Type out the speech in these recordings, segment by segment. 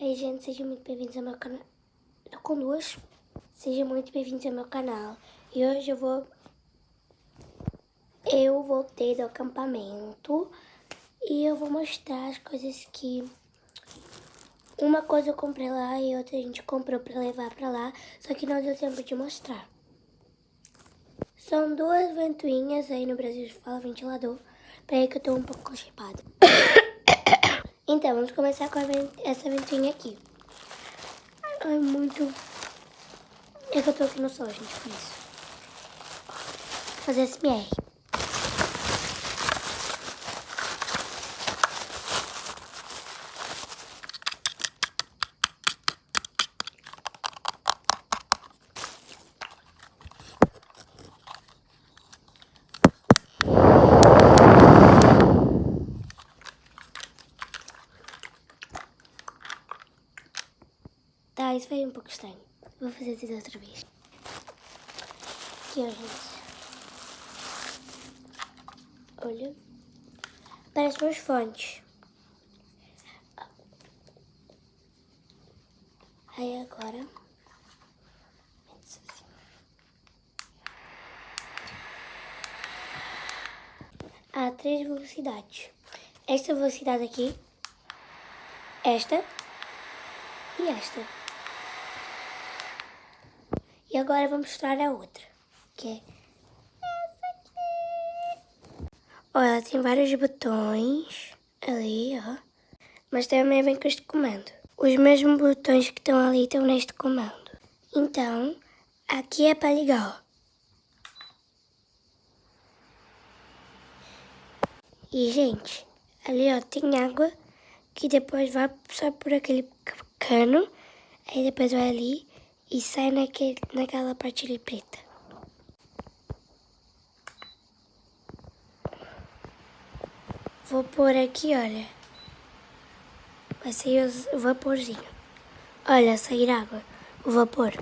Ei, gente, sejam muito bem-vindos ao meu canal. Tô com duas. Sejam muito bem-vindos ao meu canal. E hoje eu voltei do acampamento e eu vou mostrar as coisas que... Uma coisa eu comprei lá e outra a gente comprou pra levar pra lá, só que não deu tempo de mostrar. São duas ventoinhas, aí no Brasil se fala ventilador. Peraí que eu tô um pouco constipada. Então, vamos começar com essa ventoinha aqui. Ai, muito... É que eu tô aqui no sol, gente, por isso. Vou fazer SMR. Tá, isso foi um pouco estranho. Vou fazer isso outra vez. Aqui, ó, gente. Olha. Parece umas fontes. Aí agora... Há 3 velocidades. Esta velocidade aqui. Esta. E esta. E agora vamos mostrar a outra. Que é essa aqui. Ó, ela tem vários botões. Ali, ó. Mas também vem com este comando. Os mesmos botões que estão ali estão neste comando. Então, aqui é para ligar, ó. E, gente, ali, ó, tem água que depois vai só por aquele cano. Aí depois vai ali e sai naquela parte ali preta. Vou pôr aqui, olha. Vai sair o vaporzinho. Olha, sair água, o vapor.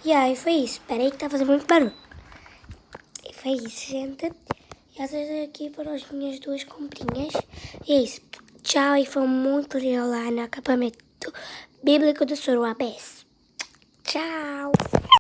E aí foi isso. Pera aí que tá fazendo muito barulho. E foi isso, gente. E essas aqui foram as minhas 2 comprinhas. E é isso. Tchau, e foi muito legal lá no acampamento bíblico do Sorocaba. Tchau.